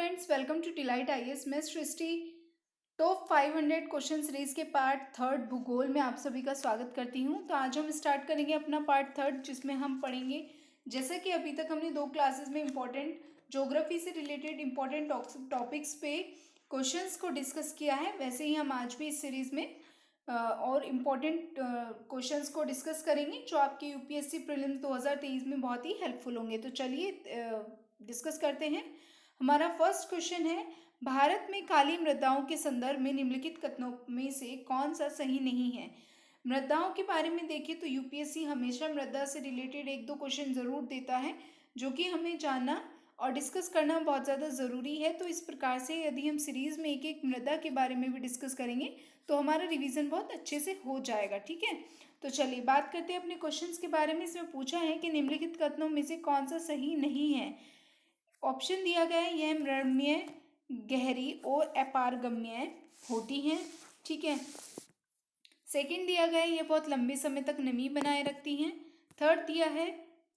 Friends, welcome to Delight IAS. मैं Srishti top 500 question series के part third भूगोल में आप सभी का स्वागत करती हूं। तो आज हम स्टार्ट करेंगे अपना पार्ट थर्ड, जिसमें हम पढ़ेंगे, जैसे कि अभी तक हमने 2 क्लासेस में इंपॉर्टेंट ज्योग्राफी से रिलेटेड इंपॉर्टेंट टॉपिक्स पे क्वेश्चंस को डिस्कस किया है, वैसे ही हम आज भी इस सीरीज में और इम्पॉर्टेंट क्वेश्चंस को डिस्कस करेंगे जो आपके यूपीएससी प्रीलिम्स 2023 में बहुत ही हेल्पफुल होंगे। तो चलिए डिस्कस करते हैं। हमारा फर्स्ट क्वेश्चन है, भारत में काली मृदाओं के संदर्भ में निम्नलिखित कथनों में से कौन सा सही नहीं है। मृदाओं के बारे में देखें तो यूपीएससी हमेशा मृदा से रिलेटेड 1-2 क्वेश्चन जरूर देता है, जो कि हमें जानना और डिस्कस करना बहुत ज़्यादा ज़रूरी है। तो इस प्रकार से यदि हम सीरीज़ में एक एक मृदा के बारे में भी डिस्कस करेंगे तो हमारा रिवीजन बहुत अच्छे से हो जाएगा। ठीक है, तो चलिए बात करते हैं अपने क्वेश्चंस के बारे में। इसमें पूछा है कि निम्नलिखित कथनों में से कौन सा सही नहीं है। ऑप्शन दिया गया है, यह नम्य, गहरी और अपारगम्य होती हैं। ठीक है। सेकंड दिया गया है, ये बहुत लंबे समय तक नमी बनाए रखती हैं। थर्ड दिया है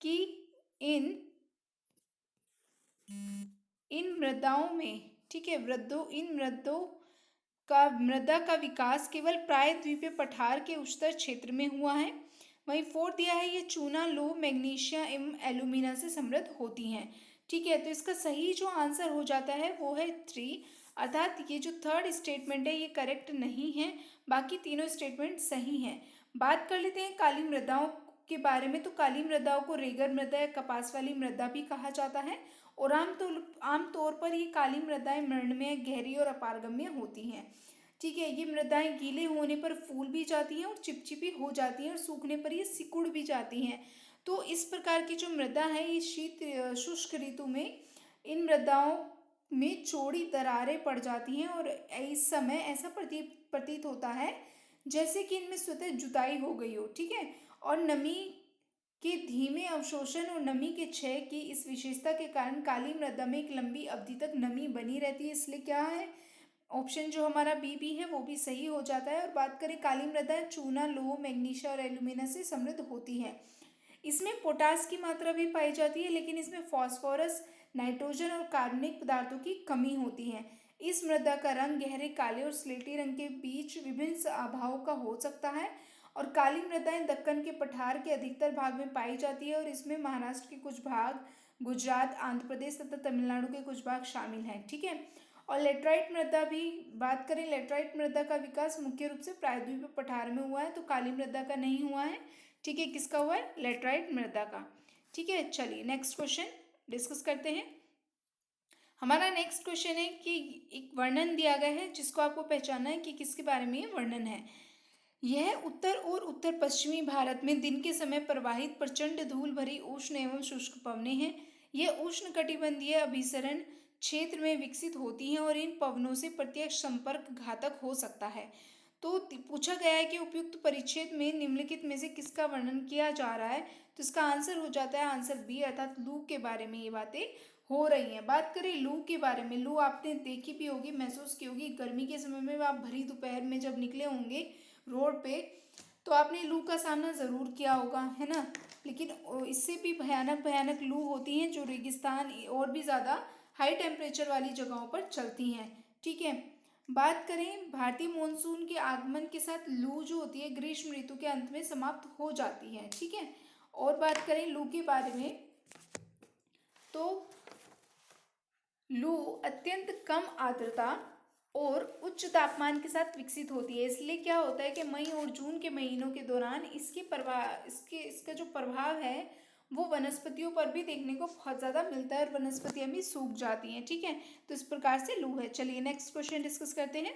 कि इन मृदाओं में, ठीक है, मृदा का विकास केवल प्रायद्वीपीय पठार के उच्चतर क्षेत्र में हुआ है। वहीं फोर्थ दिया है, ये चूना, लोह, मैग्नीशिया एवं एल्यूमिना से समृद्ध होती हैं। ठीक है, तो इसका सही जो आंसर हो जाता है वो है 3, अर्थात ये जो थर्ड स्टेटमेंट है ये करेक्ट नहीं है, बाकी तीनों स्टेटमेंट सही हैं। बात कर लेते हैं काली मृदाओं के बारे में। तो काली मृदाओं को रेगर मृदा या कपास वाली मृदा भी कहा जाता है और आमतौर पर ये काली मृदाएं मृण्मय, गहरी और अपारगम्य होती हैं। ठीक है, ये मृदाएं गीले होने पर फूल भी जाती हैं और चिपचिपी हो जाती हैं और सूखने पर ये सिकुड़ भी जाती हैं। तो इस प्रकार की जो मृदा है ये शुष्क ऋतु में इन मृदाओं में चौड़ी दरारें पड़ जाती हैं और इस समय ऐसा प्रतीत होता है जैसे कि इनमें स्वतः जुताई हो गई हो। ठीक है, और नमी के धीमे अवशोषण और नमी के क्षय की इस विशेषता के कारण काली मृदा में एक लंबी अवधि तक नमी बनी रहती है, इसलिए क्या है, ऑप्शन जो हमारा बी भी है वो भी सही हो जाता है। और बात करें, काली मृदा चूना, लोह, मैग्नीशिया और एल्यूमिना से समृद्ध होती है। इसमें पोटास की मात्रा भी पाई जाती है, लेकिन इसमें फास्फोरस, नाइट्रोजन और कार्बनिक पदार्थों की कमी होती है। इस मृदा का रंग गहरे काले और स्लेटी रंग के बीच विभिन्न अभाव का हो सकता है और काली मृदाएं दक्कन के पठार के अधिकतर भाग में पाई जाती है और इसमें महाराष्ट्र के कुछ भाग, गुजरात, आंध्र प्रदेश तथा तमिलनाडु के कुछ भाग शामिल हैं। ठीक है, और लेटराइट मृदा भी बात करें, लेटराइट मृदा का विकास मुख्य रूप से प्रायद्वीपीय पठार में हुआ है, तो काली मृदा का नहीं हुआ है। ठीक है, किसका हुआ है, लेटराइट मृदा का। ठीक है, चलिए नेक्स्ट क्वेश्चन डिस्कस करते हैं। हमारा नेक्स्ट क्वेश्चन है कि एक वर्णन दिया गया है जिसको आपको पहचानना है कि किसके बारे में ये वर्णन है। यह उत्तर और उत्तर पश्चिमी भारत में दिन के समय प्रवाहित प्रचंड धूल भरी उष्ण एवं शुष्क पवनें हैं। यह उष्ण कटिबंधीय अभिसरण क्षेत्र में विकसित होती हैं और इन पवनों से प्रत्यक्ष संपर्क घातक हो सकता है। तो पूछा गया है कि उपयुक्त परिच्छेद में निम्नलिखित में से किसका वर्णन किया जा रहा है। तो इसका आंसर हो जाता है आंसर बी, अर्थात लू के बारे में ये बातें हो रही हैं। बात करें लू के बारे में, लू आपने देखी भी होगी, महसूस की होगी। गर्मी के समय में आप भरी दोपहर में जब निकले होंगे रोड पे तो आपने लू का सामना ज़रूर किया होगा, है ना। लेकिन इससे भी भयानक भयानक लू होती हैं जो रेगिस्तान और भी ज़्यादा हाई टेम्परेचर वाली जगहों पर चलती हैं। ठीक है, बात करें, भारतीय मॉनसून के आगमन के साथ लू जो होती है ग्रीष्म ऋतु के अंत में समाप्त हो जाती है। ठीक है, और बात करें लू के बारे में तो लू अत्यंत कम आर्द्रता और उच्च तापमान के साथ विकसित होती है। इसलिए क्या होता है कि मई और जून के महीनों के दौरान इसका जो प्रभाव है वो वनस्पतियों पर भी देखने को बहुत ज़्यादा मिलता है और वनस्पतियां भी सूख जाती हैं। ठीक है, तो इस प्रकार से लू है। चलिए नेक्स्ट क्वेश्चन डिस्कस करते हैं।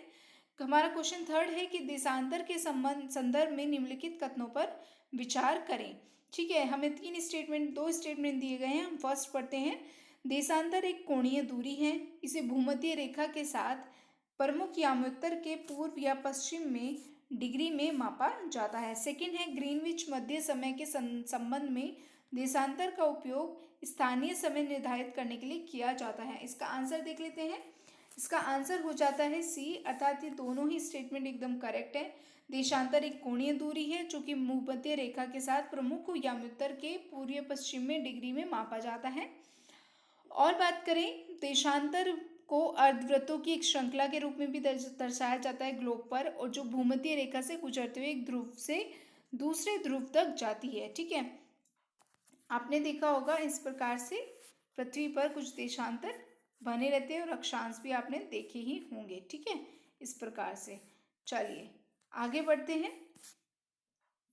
हमारा क्वेश्चन थर्ड है कि देशांतर के संदर्भ में निम्नलिखित कथनों पर विचार करें। ठीक है, हमें 2 स्टेटमेंट दिए गए हैं। हम फर्स्ट पढ़ते हैं, देशांतर एक कोणीय दूरी है, इसे भूमध्य रेखा के साथ प्रमुख यामोत्तर के पूर्व या पश्चिम में डिग्री में मापा जाता है। सेकंड है, ग्रीनविच मध्य समय के संबंध में देशांतर का उपयोग स्थानीय समय निर्धारित करने के लिए किया जाता है। इसका आंसर देख लेते हैं। इसका आंसर हो जाता है सी, अर्थात ये दोनों ही स्टेटमेंट एकदम करेक्ट है। देशांतर एक कोणीय दूरी है जो कि भूमध्य रेखा के साथ प्रमुख यामोत्तर के पूर्व पश्चिम में डिग्री में मापा जाता है। और बात करें, देशांतर को अर्धवृत्तों की एक श्रृंखला के रूप में भी दर्शाया जाता है ग्लोब पर, और जो भूमध्य रेखा से गुजरते हुए एक ध्रुव से दूसरे ध्रुव तक जाती है। ठीक है, आपने देखा होगा इस प्रकार से पृथ्वी पर कुछ देशांतर बने रहते हैं और अक्षांश भी आपने देखे ही होंगे। ठीक है, इस प्रकार से। चलिए आगे बढ़ते हैं।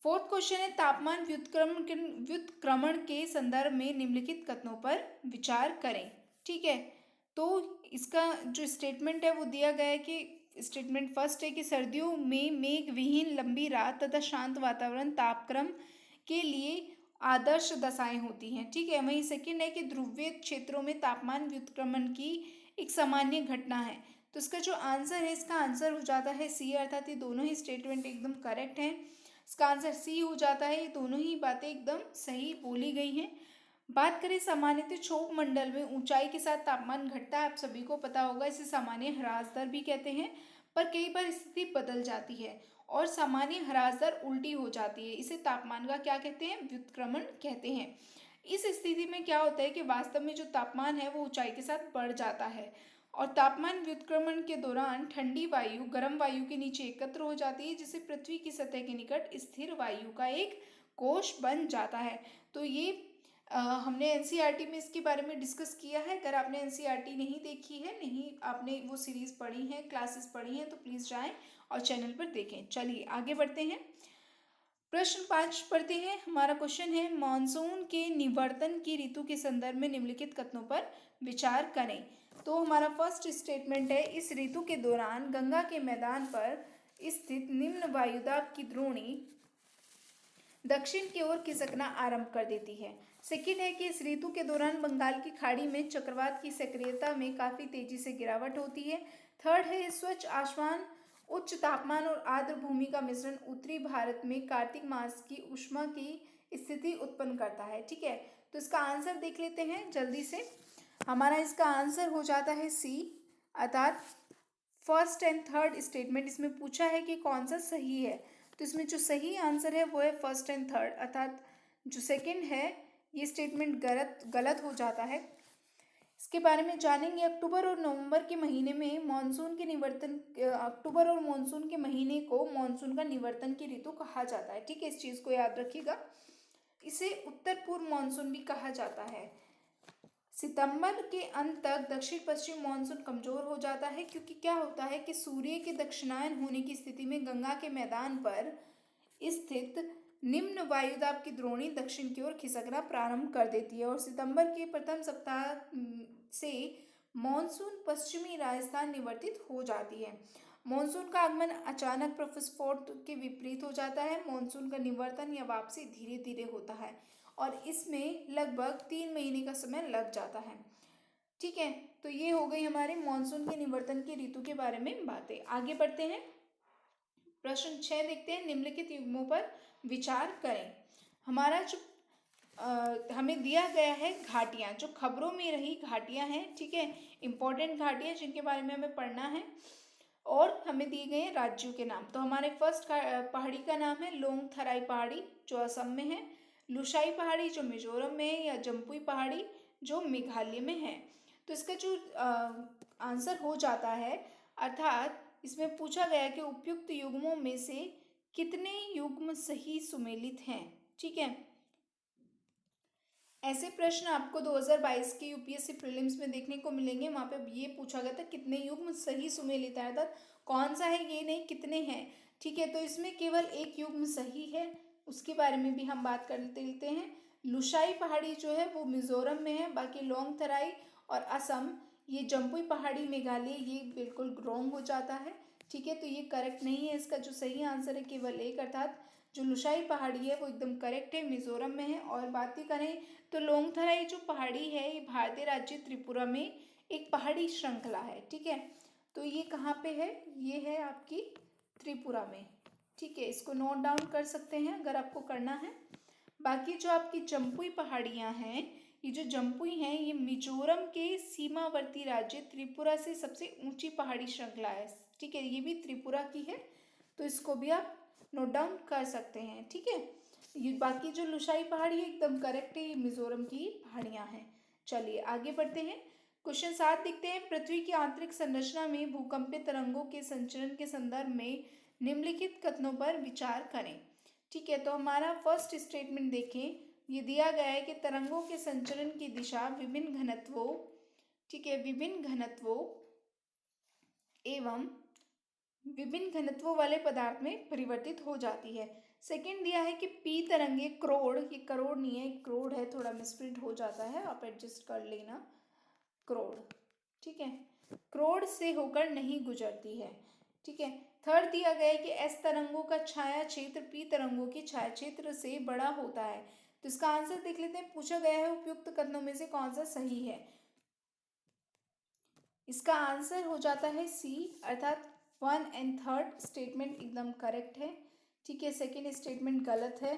फोर्थ क्वेश्चन है, तापमान व्युत्क्रमण के संदर्भ में निम्नलिखित कथनों पर विचार करें। ठीक है, तो इसका जो स्टेटमेंट है वो दिया गया है कि स्टेटमेंट फर्स्ट है कि सर्दियों में मेघ विहीन लंबी रात तथा शांत वातावरण तापक्रम के लिए आदर्श दशाएं होती हैं। ठीक है, वहीं सेकंड है कि ध्रुवीय क्षेत्रों में तापमान व्युत्क्रमण की एक सामान्य घटना है। तो इसका जो आंसर है, इसका आंसर हो जाता है सी, अर्थात ये दोनों ही स्टेटमेंट एकदम करेक्ट हैं। इसका आंसर सी हो जाता है, ये दोनों ही बातें एकदम सही बोली गई हैं। बात करें सामान्यतः क्षोभ मंडल में ऊंचाई के साथ तापमान घटता है, आप सभी को पता होगा, इसे सामान्य ह्रास दर भी कहते हैं। पर कई बार स्थिति बदल जाती है और सामान्य ह्रास दर उल्टी हो जाती है, इसे तापमान का क्या कहते हैं, व्युत्क्रमण कहते हैं। इस स्थिति में क्या होता है कि वास्तव में जो तापमान है वो ऊंचाई के साथ बढ़ जाता है और तापमान व्युत्क्रमण के दौरान ठंडी वायु गर्म वायु के नीचे एकत्र हो जाती है, जिससे पृथ्वी की सतह के निकट स्थिर वायु का एक कोश बन जाता है। तो ये हमने एनसीईआरटी में इसके बारे में डिस्कस किया है। अगर आपने एनसीईआरटी नहीं देखी है, नहीं आपने वो सीरीज पढ़ी है, क्लासेस पढ़ी हैं, तो प्लीज़ जाएं और चैनल पर देखें। चलिए आगे बढ़ते हैं। प्रश्न 5 पढ़ते हैं। हमारा क्वेश्चन है, मानसून के निवर्तन की ऋतु के संदर्भ में निम्नलिखित कथनों पर विचार करें। तो हमारा फर्स्ट स्टेटमेंट है, इस ऋतु के दौरान गंगा के मैदान पर स्थित निम्न वायुदाब की द्रोणी दक्षिण की ओर खिसकना आरंभ कर देती है। सेकेंड है कि इस ऋतु के दौरान बंगाल की खाड़ी में चक्रवात की सक्रियता में काफी तेजी से गिरावट होती है। थर्ड है, स्वच्छ आसमान, उच्च तापमान और आर्द्र भूमि का मिश्रण उत्तरी भारत में कार्तिक मास की उष्मा की स्थिति उत्पन्न करता है। ठीक है, तो इसका आंसर देख लेते हैं जल्दी से। हमारा इसका आंसर हो जाता है सी, अर्थात फर्स्ट एंड थर्ड स्टेटमेंट इसमें पूछा है कि कौन सा सही है। तो इसमें जो सही आंसर है वो है फर्स्ट एंड थर्ड, अर्थात जो सेकंड है ये स्टेटमेंट गलत हो जाता है। इसके बारे में जानेंगे। अक्टूबर और नवंबर के महीने में मानसून के निवर्तन, अक्टूबर और मानसून के महीने को मानसून का निवर्तन की ऋतु कहा जाता है। ठीक है, इस चीज को याद रखिएगा। इसे उत्तर पूर्व मानसून भी कहा जाता है। सितंबर के अंत तक दक्षिण पश्चिम मानसून कमजोर हो जाता है, क्योंकि क्या होता है कि सूर्य के दक्षिणायन होने की स्थिति में गंगा के मैदान पर स्थित निम्न वायुदाब की द्रोणी दक्षिण की ओर खिसकना प्रारंभ कर देती है और सितंबर के प्रथम सप्ताह से मानसून पश्चिमी राजस्थान निवर्तित हो जाती है। मानसून का आगमन अचानक प्रस्फोट के विपरीत हो जाता है। मानसून का निवर्तन या वापसी धीरे धीरे होता है और इसमें लगभग 3 महीने का समय लग जाता है। ठीक है, तो ये हो गई हमारे मानसून के निवर्तन की ऋतु के बारे में बातें। आगे बढ़ते हैं। प्रश्न 6 देखते हैं, निम्नलिखित युग्मों पर विचार करें। हमारा जो हमें दिया गया है घाटियां, जो खबरों में रही घाटियां हैं, ठीक है, इंपॉर्टेंट घाटियां जिनके बारे में हमें पढ़ना है, और हमें दिए गए हैं राज्यों के नाम। तो हमारे फर्स्ट पहाड़ी का नाम है लोंगथराई पहाड़ी जो असम में है, लुशाई पहाड़ी जो मिजोरम में है, या जम्पुई पहाड़ी जो मेघालय में है। तो इसका जो आंसर हो जाता है, अर्थात इसमें पूछा गया कि उपयुक्त युग्मों में से कितने युग्म सही सुमेलित हैं। ठीक है, ऐसे प्रश्न आपको 2022 के यूपीएससी प्रीलिम्स में देखने को मिलेंगे। वहाँ पे ये पूछा गया था कितने युग्म सही सुमेलित है, अर्थात कौन सा है ये नहीं, कितने हैं। ठीक है, तो इसमें केवल एक युग्म सही है, उसके बारे में भी हम बात कर लेते हैं। लुशाई पहाड़ी जो है वो मिजोरम में है, बाकी लोंगथराई और असम, ये जम्पुई पहाड़ी मेघालय, ये बिल्कुल रॉन्ग हो जाता है। ठीक है, तो ये करेक्ट नहीं है। इसका जो सही आंसर है केवल एक, अर्थात जो लुशाई पहाड़ी है वो एकदम करेक्ट है, मिजोरम में है। और बात ही करें तो लोंगथराई जो पहाड़ी है ये भारतीय राज्य त्रिपुरा में एक पहाड़ी श्रृंखला है। ठीक है, तो ये कहाँ पे है, ये है आपकी त्रिपुरा में। ठीक है, इसको नोट डाउन कर सकते हैं अगर आपको करना है। बाकी जो आपकी जम्पुई पहाड़ियाँ हैं, ये जो जम्पुई हैं ये मिजोरम के सीमावर्ती राज्य त्रिपुरा से सबसे ऊंची पहाड़ी श्रृंखला है। ठीक है, ये भी त्रिपुरा की है, तो इसको भी आप नोट डाउन कर सकते हैं। ठीक है, ये बाकी जो लुशाई पहाड़ी है एकदम करेक्ट है, ये मिजोरम की पहाड़ियाँ हैं। चलिए आगे बढ़ते हैं। क्वेश्चन 7 देखते हैं, पृथ्वी की आंतरिक संरचना में भूकंपीय तरंगों के संचरण के संदर्भ में निम्नलिखित कथनों पर विचार करें। ठीक है, तो हमारा फर्स्ट स्टेटमेंट देखें, ये दिया गया है कि तरंगों के संचरण की दिशा विभिन्न घनत्वों, ठीक है, विभिन्न घनत्वों एवं विभिन्न घनत्वों वाले पदार्थ में परिवर्तित हो जाती है। सेकंड दिया है कि पी तरंगे करोड़, ये करोड़ नहीं है, करोड़ है, थोड़ा मिसप्रिंट हो जाता है, आप एडजस्ट कर लेना, करोड़, ठीक है, करोड़ से होकर नहीं गुजरती है। ठीक है, थर्ड दिया गया है कि एस तरंगों का छाया क्षेत्र पी तरंगों की छाया क्षेत्र से बड़ा होता है। तो इसका आंसर देख लेते हैं, पूछा गया है उपयुक्त कथनों में से कौन सा सही है। इसका आंसर हो जाता है सी, अर्थात 1 एंड 3rd स्टेटमेंट एकदम करेक्ट है। ठीक है, सेकेंड स्टेटमेंट गलत है।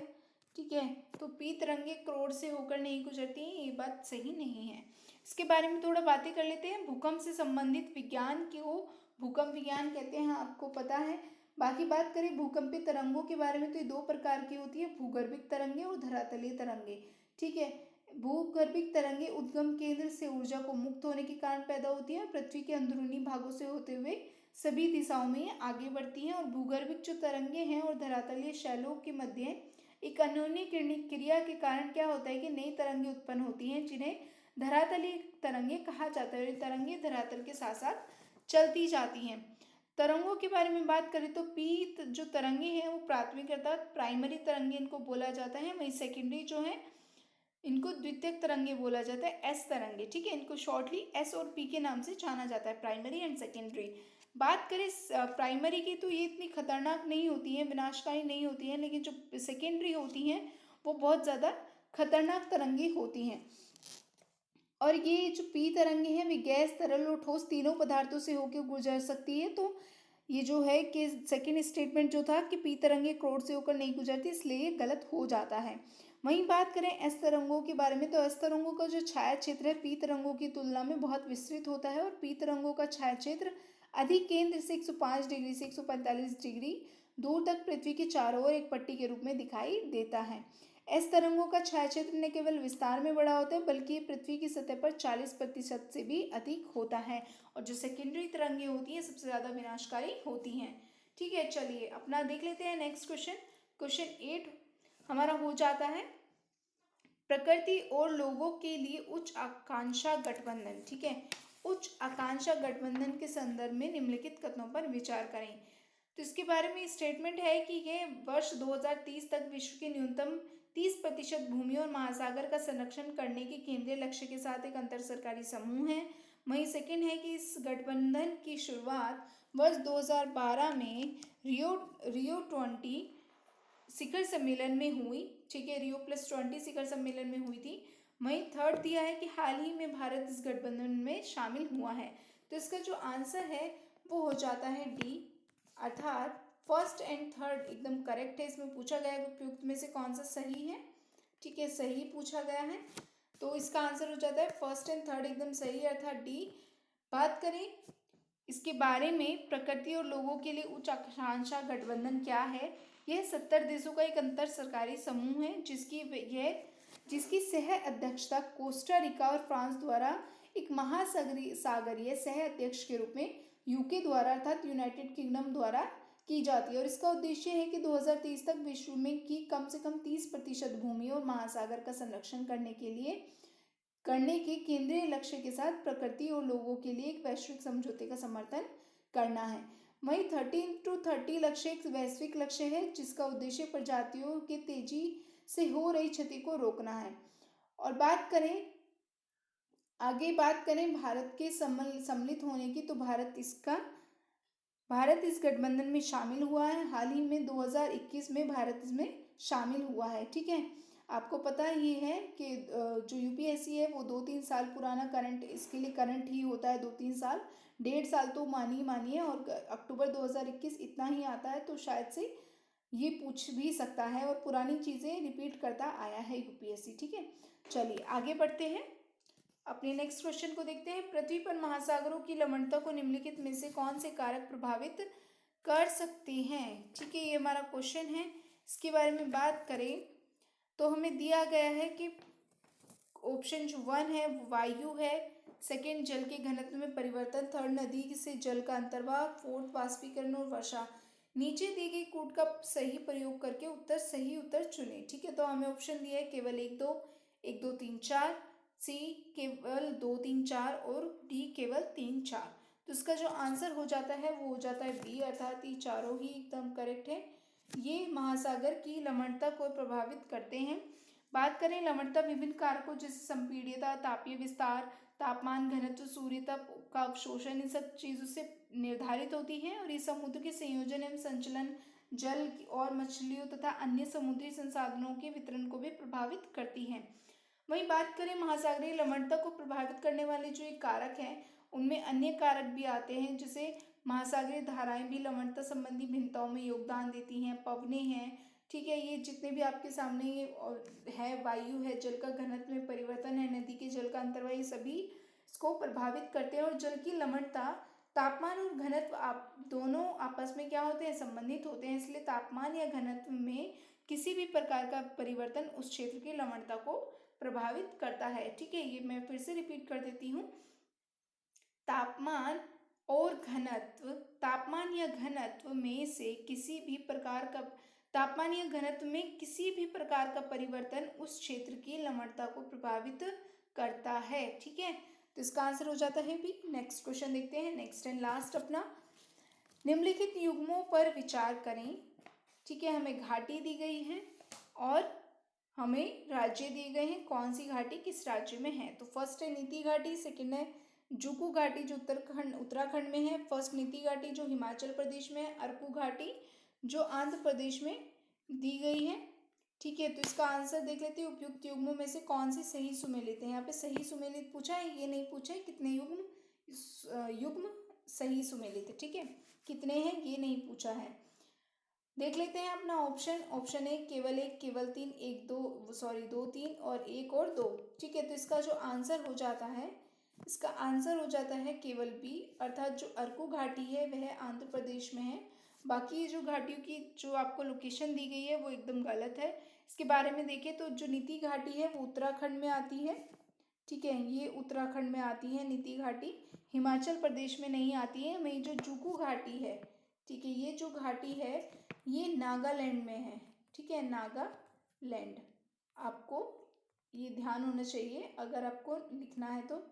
ठीक है, तो पी तरंगे करोड़ से होकर नहीं गुजरती हैं, ये बात सही नहीं है। इसके बारे में थोड़ा बातें कर लेते हैं। भूकंप से संबंधित विज्ञान को भूकंप विज्ञान कहते हैं, आपको पता है। बाकी बात करें भूकंपीय तरंगों के बारे में, तो ये दो प्रकार की होती है, भूगर्भिक तरंगे और धरातलीय तरंगे। ठीक है, भूगर्भिक तरंगे उद्गम केंद्र से ऊर्जा को मुक्त होने के कारण पैदा होती है, पृथ्वी के अंदरूनी भागों से होते हुए सभी दिशाओं में आगे बढ़ती हैं। और भूगर्भिक जो तरंगे हैं और धरातलीय शैलों के मध्य एक अन्योन्य क्रिया के कारण क्या होता है कि नई तरंगे उत्पन्न होती हैं, जिन्हें धरातलीय तरंगे कहा जाता है। ये तरंगे धरातल के साथ साथ चलती जाती हैं। तरंगों के बारे में बात करें तो पी जो तरंगे हैं वो प्राथमिक अर्थात प्राइमरी तरंगे इनको बोला जाता है, वहीं सेकेंडरी जो है इनको द्वितीयक तरंगे बोला जाता है, एस तरंगे। ठीक है, इनको शॉर्टली एस और पी के नाम से जाना जाता है, प्राइमरी एंड सेकेंडरी। बात करें प्राइमरी की, तो ये इतनी खतरनाक नहीं होती है, विनाशकारी नहीं होती है, लेकिन जो सेकेंडरी होती हैं वो बहुत ज़्यादा खतरनाक तरंगे होती हैं। और ये जो पी तरंगे हैं वे गैस, तरल और ठोस तीनों पदार्थों से होकर गुजर सकती है। तो ये जो है कि सेकेंड स्टेटमेंट जो था कि पी तरंगे करोड़ से होकर नहीं गुजरती, इसलिए ये गलत हो जाता है। वहीं बात करें एस तरंगों के बारे में, तो एस तरंगों का जो छाया क्षेत्र है पी तरंगों की तुलना में बहुत विस्तृत होता है, और पी तरंगों का छाया क्षेत्र अधिक केंद्र से 105 डिग्री से 145 डिग्री दूर तक पृथ्वी के चारों ओर एक पट्टी के रूप में दिखाई देता है। एस तरंगों का छाया क्षेत्र न केवल विस्तार में बड़ा होता है, बल्कि पृथ्वी की सतह पर 40% से भी अधिक होता है। और जो सेकेंडरी तरंगे होती हैं सबसे ज़्यादा विनाशकारी होती हैं। ठीक है, चलिए अपना देख लेते हैं नेक्स्ट क्वेश्चन। क्वेश्चन 8 हमारा हो जाता है, प्रकृति और लोगों के लिए उच्च आकांक्षा गठबंधन। ठीक है, उच्च आकांक्षा गठबंधन के संदर्भ में निम्नलिखित कथनों पर विचार करें। तो इसके बारे में स्टेटमेंट है कि ये वर्ष 2030 तक विश्व के न्यूनतम 30% भूमि और महासागर का संरक्षण करने के केंद्रीय लक्ष्य के साथ एक अंतर सरकारी समूह है। वहीं सेकंड है कि इस गठबंधन की शुरुआत वर्ष 2012 में रियो 20 शिखर सम्मेलन में हुई। ठीक है, रियो +20 शिखर सम्मेलन में हुई थी। वहीं थर्ड दिया है कि हाल ही में भारत इस गठबंधन में शामिल हुआ है। तो इसका जो आंसर है वो हो जाता है डी, अर्थात फर्स्ट एंड थर्ड एकदम करेक्ट है। इसमें पूछा गया है उपयुक्त में से कौन सा सही है। ठीक है, सही पूछा गया है, तो इसका आंसर हो जाता है फर्स्ट एंड थर्ड एकदम सही है, अर्थात डी। बात करें इसके बारे में, प्रकृति और लोगों के लिए उच्च आकांक्षा गठबंधन क्या है। यह 70 देशों का एक अंतर सरकारी समूह है, जिसकी सह अध्यक्षता कोस्टा रिका और फ्रांस द्वारा एक महासागरीय सह अध्यक्ष के रूप में यूके द्वारा अर्थात यूनाइटेड किंगडम द्वारा की जाती है। और इसका उद्देश्य है कि 2030 तक विश्व में की कम से कम 30% भूमि और महासागर का संरक्षण करने के केंद्रीय लक्ष्य के साथ प्रकृति और लोगों के लिए एक वैश्विक समझौते का समर्थन करना है। वहीं 13x30 लक्ष्य एक वैश्विक लक्ष्य है, जिसका उद्देश्य प्रजातियों के तेजी से हो रही क्षति को रोकना है। और आगे बात करें भारत के सम्मिलित होने की, तो भारत इस गठबंधन में शामिल हुआ है। हाल ही में 2021 में भारत इसमें शामिल हुआ है। ठीक है, आपको पता ये है कि जो यूपीएससी है वो 2-3 साल पुराना करंट, इसके लिए करंट ही होता है 2-3 साल, 1.5 साल तो मानिए, और अक्टूबर 2021 इतना ही आता है, तो शायद से ये पूछ भी सकता है और पुरानी चीज़ें रिपीट करता आया है यूपीएससी। ठीक है, चलिए आगे बढ़ते हैं, अपने नेक्स्ट क्वेश्चन को देखते हैं। पृथ्वी पर महासागरों की लवणता को निम्नलिखित में से कौन से कारक प्रभावित कर सकते हैं। ठीक है, ये हमारा क्वेश्चन है। इसके बारे में बात करें तो हमें दिया गया है कि ऑप्शन जो 1 है वो वायु है, सेकंड जल के घनत्व में परिवर्तन, थर्ड नदी से जल का अंतर्वाह, फोर्थ वाष्पीकरण और वर्षा। नीचे दी गई कोड का सही प्रयोग करके सही उत्तर चुने। ठीक है, तो हमें ऑप्शन दिया है केवल 1 2 3 4, सी केवल 2 3 4 और डी केवल 3 4। तो इसका जो आंसर हो जाता है वो हो जाता है बी, अर्थात ये चारों ही एकदम करेक्ट है। ये महासागर की लवणता को प्रभावित करते हैं। बात करें लवणता विभिन्न कारकों जैसे संपीड्यता, तापीय विस्तार, तापमान, घनत्व, सूर्य ताप का अवशोषण, इन सब चीज़ों से निर्धारित होती है और ये समुद्र के संयोजन एवं संचलन, जल और मछलियों तथा अन्य समुद्री संसाधनों के वितरण को भी प्रभावित करती है। वहीं बात करें महासागरीय लवणता को प्रभावित करने वाले जो ये कारक हैं उनमें अन्य कारक भी आते हैं, जैसे महासागरीय धाराएं भी लवणता संबंधी भिन्नताओं में योगदान देती हैं, पवने हैं। ठीक है, ये जितने भी आपके सामने ये है, वायु है, जल का घनत्व में परिवर्तन है, नदी के जल का अंतर्वाह, ये सभी इसको प्रभावित करते हैं। और जल की लवणता, तापमान और घनत्व आप दोनों आपस में क्या होते हैं, संबंधित होते हैं। इसलिए तापमान या घनत्व में किसी भी प्रकार का परिवर्तन उस क्षेत्र की लवणता को प्रभावित करता है। ठीक है, ये मैं फिर से रिपीट कर देती हूँ। तापमान और घनत्व, तापमान या घनत्व में से किसी भी प्रकार का, तापमान या घनत्व में किसी भी प्रकार का परिवर्तन उस क्षेत्र की लवणता को प्रभावित करता है। ठीक है, तो इसका आंसर हो जाता है बी। नेक्स्ट क्वेश्चन देखते हैं, नेक्स्ट एंड लास्ट अपना। निम्नलिखित युग्मों पर विचार करें। ठीक है, हमें घाटी दी गई है और हमें राज्य दिए गए हैं, कौन सी घाटी किस राज्य में है। तो फर्स्ट है नीति घाटी, सेकंड है जुकू घाटी जो उत्तराखंड में है, फर्स्ट नीति घाटी जो हिमाचल प्रदेश में है, अरकू घाटी जो आंध्र प्रदेश में दी गई है। ठीक है, तो इसका आंसर देख लेते हैं। उपयुक्त युग्मों में से कौन सी सही सुमेलित है। यहाँ पे सही सुमेलित पूछा है, ये नहीं पूछा है कितने युग्म सही सुमेलित है। ठीक है, कितने हैं ये नहीं पूछा है। देख लेते हैं अपना ऑप्शन एक केवल 1, केवल 3, 1 2 सॉरी 2 3 और 1 और 2। ठीक है, तो इसका जो आंसर हो जाता है, इसका आंसर हो जाता है केवल बी, अर्थात जो अरकू घाटी है वह आंध्र प्रदेश में है। बाकी जो घाटियों की जो आपको लोकेशन दी गई है वो एकदम गलत है। इसके बारे में देखें तो जो नीति घाटी है वो उत्तराखंड में आती है। ठीक है, ये उत्तराखंड में आती है नीति घाटी, हिमाचल प्रदेश में नहीं आती है। वहीं जो जुकू घाटी है, ठीक है, ये जो घाटी है ये नागालैंड में है। ठीक है, नागालैंड, आपको ये ध्यान होना चाहिए अगर आपको लिखना है तो,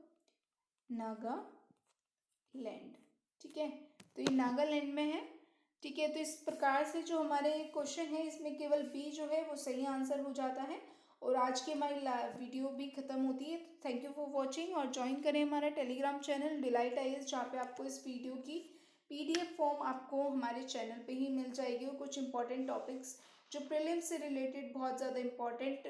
नागालैंड। ठीक है, तो ये नागालैंड में है। ठीक है, तो इस प्रकार से जो हमारे क्वेश्चन है इसमें केवल बी जो है वो सही आंसर हो जाता है। और आज की हमारी वीडियो भी खत्म होती है। थैंक यू फॉर वॉचिंग और ज्वाइन करें हमारा टेलीग्राम चैनल डिलाइट आईएएस, जहाँ पे आपको इस वीडियो की पीडीएफ फॉर्म आपको हमारे चैनल पे ही मिल जाएगी। और कुछ इंपॉर्टेंट टॉपिक्स जो प्रीलिम्स से रिलेटेड बहुत ज़्यादा इंपॉर्टेंट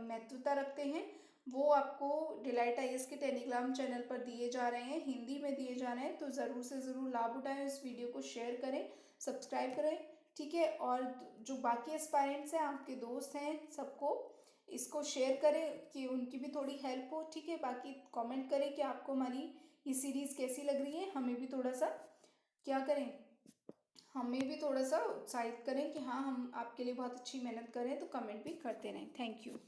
महत्वता रखते हैं वो आपको डिलाइट आईएएस के टेलीग्राम चैनल पर दिए जा रहे हैं, हिंदी में दिए जा रहे हैं। तो ज़रूर से ज़रूर लाभ उठाएं, इस वीडियो को शेयर करें, सब्सक्राइब करें। ठीक है, और जो बाकी एस्पायरेंट्स हैं, आपके दोस्त हैं, सबको इसको शेयर करें कि उनकी भी थोड़ी हेल्प हो। ठीक है, बाकी कमेंट करें कि आपको हमारी ये सीरीज़ कैसी लग रही है। हमें भी थोड़ा सा क्या करें, हमें भी थोड़ा सा उत्साहित करें कि हाँ हम आपके लिए बहुत अच्छी मेहनत करें, तो कमेंट भी करते रहें। Thank you.